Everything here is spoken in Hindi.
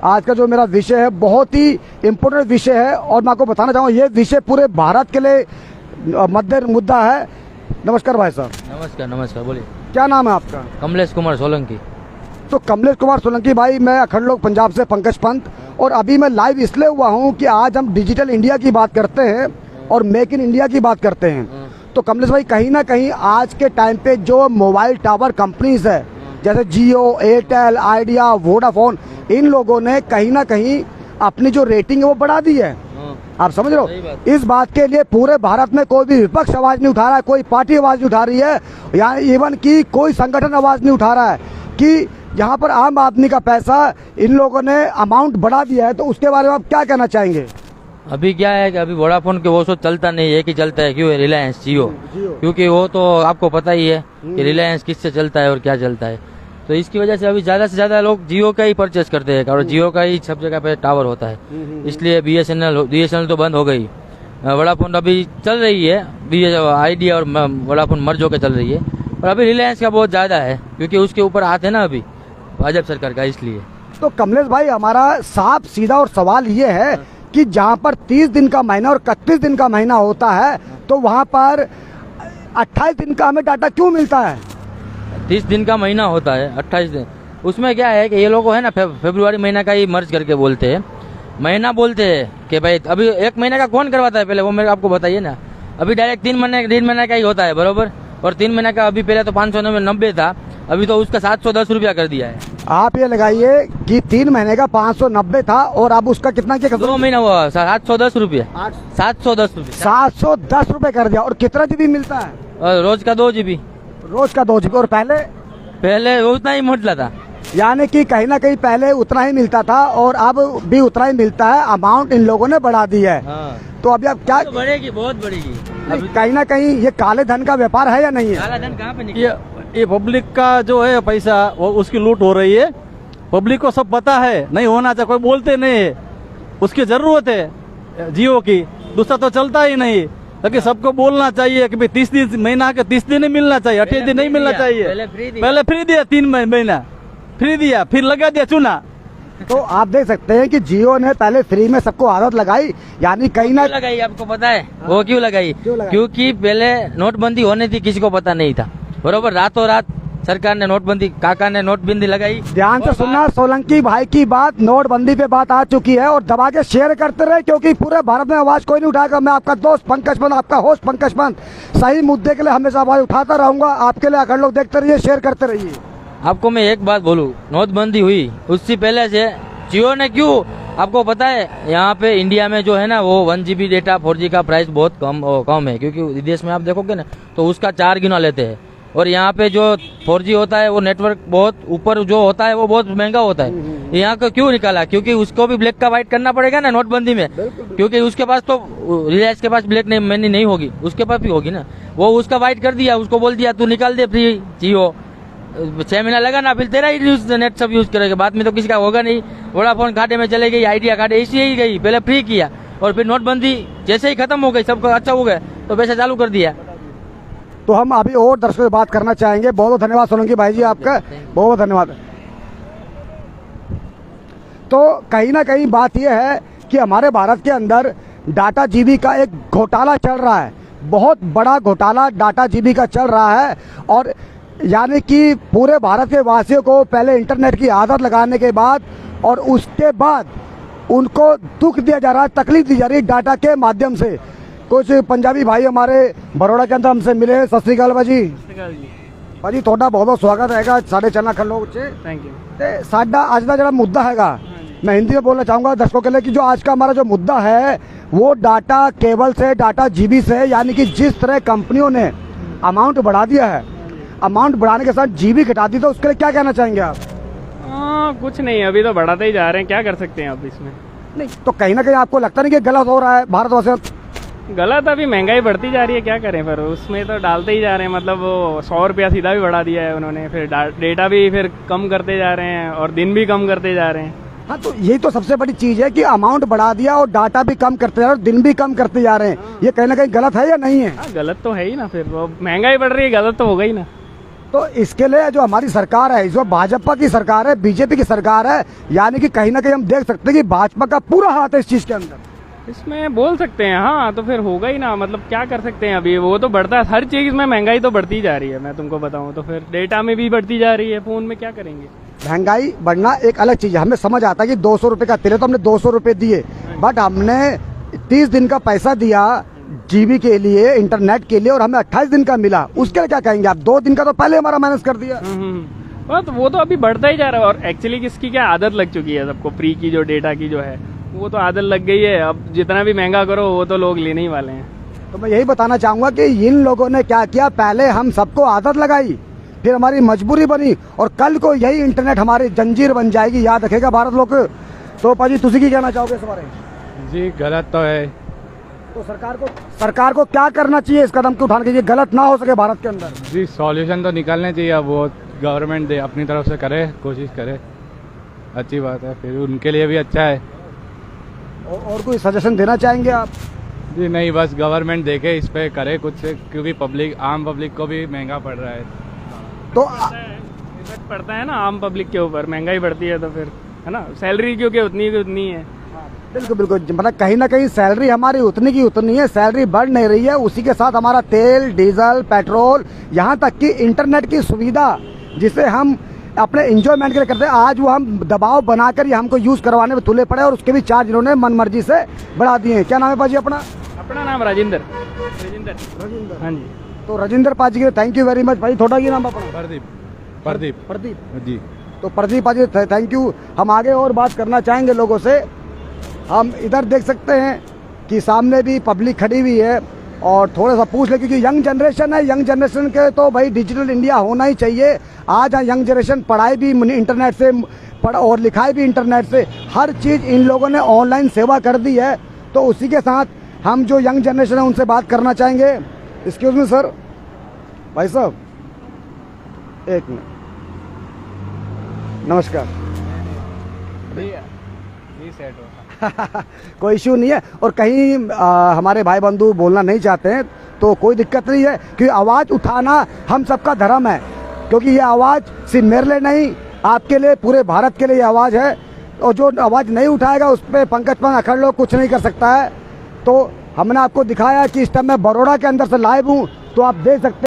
आज का जो मेरा विषय है बहुत ही इम्पोर्टेंट विषय है और मैं आपको बताना चाहूँगा ये विषय पूरे भारत के लिए मध्य मुद्दा है। नमस्कार भाई साहब। नमस्कार नमस्कार, बोलिए। क्या नाम है आपका? कमलेश कुमार सोलंकी। तो कमलेश कुमार सोलंकी भाई, मैं अखंड लोक पंजाब से पंकज पंत, और अभी मैं लाइव इसलिए हुआ हूँ कि आज हम डिजिटल इंडिया की बात करते हैं और मेक इन इंडिया की बात करते हैं। तो कमलेश भाई, कहीं ना कहीं आज के टाइम पे जो मोबाइल टावर कंपनीज है जैसे जियो, एयरटेल, आइडिया, वोडाफोन, इन लोगों ने कहीं ना कहीं अपनी जो रेटिंग है वो बढ़ा दी है। आप समझ रहे हो? इस बात के लिए पूरे भारत में कोई भी विपक्ष आवाज नहीं उठा रहा है, कोई पार्टी आवाज नहीं उठा रही है, या इवन की कोई संगठन आवाज नहीं उठा रहा है कि यहाँ पर आम आदमी का पैसा इन लोगों ने अमाउंट बढ़ा दिया है। तो उसके बारे में आप क्या कहना चाहेंगे? अभी क्या है कि अभी वोडाफोन के वो सो चलता नहीं, एक ही चलता है। क्यों है? रिलायंस जियो। क्योंकि वो तो आपको पता ही है कि रिलायंस किससे चलता है और क्या चलता है। तो इसकी वजह से अभी ज्यादा से ज्यादा लोग जियो का ही परचेस करते हैं और जियो का ही सब जगह पे टावर होता है। इसलिए बीएसएनएल तो बंद हो गई। वोडाफोन अभी चल रही है, आइडिया और वोडाफोन मर्ज होकर चल रही है। और अभी रिलायंस का बहुत ज्यादा है क्योंकि उसके ऊपर हाथ है ना अभी भाजपा सरकार का, इसलिए। तो कमलेश भाई, हमारा साफ सीधा और सवाल ये है कि जहाँ पर 30 दिन का महीना और 31 दिन का महीना होता है तो वहाँ पर 28 दिन का हमें डाटा क्यों मिलता है? 30 दिन का महीना होता है, 28 दिन। उसमें क्या है कि ये लोगों है ना फरवरी महीना का ही मर्ज करके बोलते हैं, महीना बोलते हैं कि भाई अभी 1 महीने का कौन करवाता है पहले, वो मेरे आपको बताइए ना। अभी डायरेक्ट 3 महीने का ही होता है, बरोबर। और 3 महीने का अभी पहले तो 590 था, अभी तो उसका 710 रुपया कर दिया है। आप ये लगाइए कि 3 महीने का 590 था और अब उसका कितना किया? 2 महीना हुआ 710 रुपया, 710 रुपया, 710 रुपए कर दिया। और कितना जीबी मिलता है? और रोज का 2 GB। रोज का 2 GB। और पहले उतना ही मोटला था, यानी कि कहीं ना कहीं पहले उतना ही मिलता था और अब भी उतना ही मिलता है। अमाउंट इन लोगों ने बढ़ा दी है। तो अभी अब क्या? तो बढ़ेगी, बहुत बढ़ेगी। अभी कहीं ना कहीं ये काले धन का व्यापार है या नहीं है? काला धन कहाँ पे निकला? ये पब्लिक का जो है पैसा वो उसकी लूट हो रही है। पब्लिक को सब पता है, नहीं होना चाहिए, कोई बोलते नहीं है। उसकी जरूरत है जियो की, दूसरा तो चलता ही नहीं। लेकिन सबको बोलना चाहिए कि भाई 30 दिन महीना के 30 दिन नहीं मिलना चाहिए, 28 दिन नहीं मिलना चाहिए। पहले फ्री दिया, 3 महीना फ्री दिया, फिर लगा दिया चूना। तो आप देख सकते हैं कि जियो ने पहले फ्री में सबको आदत लगाई, यानी कहीं ना लगाई। आपको पता है वो क्यों लगाई? क्योंकि पहले नोटबंदी होने थी, किसी को पता नहीं था, बरोबर। रातों रात सरकार ने नोटबंदी, काका ने नोटबंदी लगाई। ध्यान से सुनना सोलंकी भाई की बात, नोटबंदी पे बात आ चुकी है और दबा के शेयर करते रहे क्योंकि पूरे भारत में आवाज कोई नहीं उठाएगा। मैं आपका दोस्त पंकज पंत, आपका होस्ट पंकज पंत, सही मुद्दे के लिए हमेशा आवाज उठाता रहूंगा। आपके लिए अगर लोग देखते रहिए, शेयर करते रहिए। आपको मैं एक बात बोलूं, नोटबंदी हुई उससे पहले से जियो ने क्यों, आपको पता है यहाँ पे इंडिया में जो है ना वो 1 GB डेटा 4G का प्राइस बहुत कम है। क्योंकि विदेश में आप देखोगे ना तो उसका 4 गुना लेते हैं, और यहाँ पे जो 4G होता है वो नेटवर्क बहुत ऊपर जो होता है वो बहुत महंगा होता है। यहाँ को क्यों निकाला? क्योंकि उसको भी ब्लैक का व्हाइट करना पड़ेगा ना नोटबंदी में। क्योंकि उसके पास तो रिलायंस के पास ब्लैक मनी नहीं होगी, उसके पास भी होगी ना। वो उसका व्हाइट कर दिया, उसको बोल दिया तू निकाल दे फ्री जियो, 6 महीना लगा ना, फिर तेरा ही नेट सब यूज करेगा, बाद में तो किसी का होगा नहीं। वोडाफोन घाटे में चले गई, आइडिया घाटे, इसलिए ही गई। पहले फ्री किया और फिर नोटबंदी जैसे ही खत्म हो गई, सबको अच्छा हो गया तो पैसा चालू कर दिया। तो हम अभी और दर्शकों से बात करना चाहेंगे। बहुत बहुत धन्यवाद सोलंकी भाई जी, आपका बहुत बहुत धन्यवाद। तो कहीं ना कहीं बात यह है कि हमारे भारत के अंदर डाटा जीबी का एक घोटाला चल रहा है, बहुत बड़ा घोटाला डाटा जीबी का चल रहा है। और यानी कि पूरे भारत के वासियों को पहले इंटरनेट की आदत लगाने के बाद और उसके बाद उनको दुख दिया जा रहा है, तकलीफ दी जा रही है डाटा के माध्यम से। कुछ पंजाबी भाई हमारे बड़ौदा के अंदर हमसे मिले। सत श्री अकाल भाजी। भाजी ਤੁਹਾਡਾ बहुत बहुत स्वागत है साढ़े चैनल खंडों से। Thank you. ਤੇ ਸਾਡਾ ਅੱਜ ਦਾ ਜਿਹੜਾ मुद्दा हैगा, मैं हिंदी में बोलना चाहूँगा दर्शकों के लिए कि जो आज का हमारा जो मुद्दा है वो डाटा केबल से, डाटा जीबी से, यानी कि जिस तरह कंपनियों ने अमाउंट बढ़ा दिया है, अमाउंट बढ़ाने के साथ जीबी घटा दी, तो उसके लिए क्या कहना चाहेंगे आप? कुछ नहीं, अभी तो बढ़ाते ही जा रहे हैं, क्या कर सकते हैं आप इसमें। नहीं तो कहीं ना कहीं आपको लगता नहीं कि गलत हो रहा है भारतवासियों? गलत, अभी महंगाई बढ़ती जा रही है, क्या करें, फिर उसमें तो डालते ही जा रहे हैं। मतलब वो 100 रुपया सीधा भी बढ़ा दिया है उन्होंने, फिर डेटा भी फिर कम करते जा रहे हैं और दिन भी कम करते जा रहे हैं। हाँ, तो यही तो सबसे बड़ी चीज है कि अमाउंट बढ़ा दिया और डाटा भी कम करते जा रहे हैं और दिन भी कम करते जा रहे हैं। ये कहीं ना कहीं गलत है या नहीं है? गलत तो है ही ना, फिर वो महंगाई बढ़ रही है, गलत तो होगा ही ना। तो इसके लिए जो हमारी सरकार है, जो भाजपा की सरकार है, बीजेपी की सरकार है, यानी कि कहीं ना कहीं हम देख सकते हैं कि भाजपा का पूरा हाथ है इस चीज के अंदर। इसमें बोल सकते हैं, हाँ तो फिर होगा ही ना, मतलब क्या कर सकते हैं अभी, वो तो बढ़ता है, हर चीज में महंगाई तो बढ़ती जा रही है, मैं तुमको बताऊं तो फिर डेटा में भी बढ़ती जा रही है, फोन में क्या करेंगे। महंगाई बढ़ना एक अलग चीज है, हमें समझ आता है कि 200 रुपए का तेल है तो हमने 200 रुपए दिए, बट हमने 30 दिन का पैसा दिया जीबी के लिए, इंटरनेट के लिए, और हमें 28 दिन का मिला, उसके लिए क्या कहेंगे आप? 2 दिन का तो पहले हमारा माइनस कर दिया। वो तो अभी बढ़ता ही जा रहा है, और एक्चुअली किसकी क्या आदत लग चुकी है सबको, फ्री की जो डेटा की जो है वो तो आदत लग गई है, अब जितना भी महंगा करो वो तो लोग लेने ही वाले हैं। तो मैं यही बताना चाहूंगा कि इन लोगों ने क्या किया, पहले हम सबको आदत लगाई, फिर हमारी मजबूरी बनी, और कल को यही इंटरनेट हमारी जंजीर बन जाएगी, याद रखेगा भारत लोग। तो पाजी तुसी की कहना चाहोगे इस बारे में? जी गलत तो है। तो सरकार को क्या करना चाहिए इस कदम को उठाने के लिए गलत ना हो सके भारत के अंदर? जी सॉल्यूशन तो निकालने चाहिए, अब वो गवर्नमेंट दे अपनी तरफ से करे, कोशिश करे, अच्छी बात है, फिर उनके लिए भी अच्छा है। और कोई सजेशन देना चाहेंगे आप? जी नहीं, बस गवर्नमेंट देखे इस पे करे कुछ, क्योंकि आम पब्लिक को भी महंगा पड़ रहा है। तो इफेक्ट पड़ता है ना आम पब्लिक के ऊपर, महंगाई बढ़ती है तो फिर है ना, सैलरी क्योंकि उतनी की उतनी है। बिल्कुल बिल्कुल, मतलब कहीं ना कहीं सैलरी हमारी उतनी की उतनी है, सैलरी बढ़ नहीं रही है, उसी के साथ हमारा तेल, डीजल, पेट्रोल, यहाँ तक कि इंटरनेट की सुविधा जिसे हम अपने इंजॉयमेंट के लिए करते हैं, आज वो हम दबाव बनाकर ये हमको यूज करवाने में तुले पड़े, और उसके भी चार्ज इन्होंने मन मर्जी से बढ़ा दिए हैं। क्या नाम है पाजी अपना? अपना नाम राजेंद्र। हाँ जी। तो राजेंद्र पाजी के थैंक यू वेरी मच भाई। थोड़ा ये नाम अपना? प्रदीप जी। तो प्रदीप पाजी थैंक यू। हम आगे और बात करना चाहेंगे लोगों से। हम इधर देख सकते हैं कि सामने भी पब्लिक खड़ी हुई है, और थोड़ा सा पूछ ले, क्योंकि यंग जनरेशन है, यंग जनरेशन के तो भाई डिजिटल इंडिया होना ही चाहिए। आज यंग जनरेशन पढ़ाई भी इंटरनेट से और लिखाई भी इंटरनेट से, हर चीज़ इन लोगों ने ऑनलाइन सेवा कर दी है। तो उसी के साथ हम जो यंग जनरेशन है उनसे बात करना चाहेंगे। एक्सक्यूज मी सर, भाई साहब एक मिनट, नमस्कार। कोई इश्यू नहीं है, और कहीं हमारे भाई बंधु बोलना नहीं चाहते हैं तो कोई दिक्कत नहीं है, क्योंकि आवाज़ उठाना हम सबका धर्म है, क्योंकि ये आवाज़ सिर्फ मेरे लिए नहीं, आपके लिए, पूरे भारत के लिए ये आवाज़ है, और जो आवाज़ नहीं उठाएगा उस पर पंकज पंत अखड़ लोग कुछ नहीं कर सकता है। तो हमने आपको दिखाया कि इस टाइम मैं बड़ौदा के अंदर से लाइव हूँ, तो आप देख सकते हैं।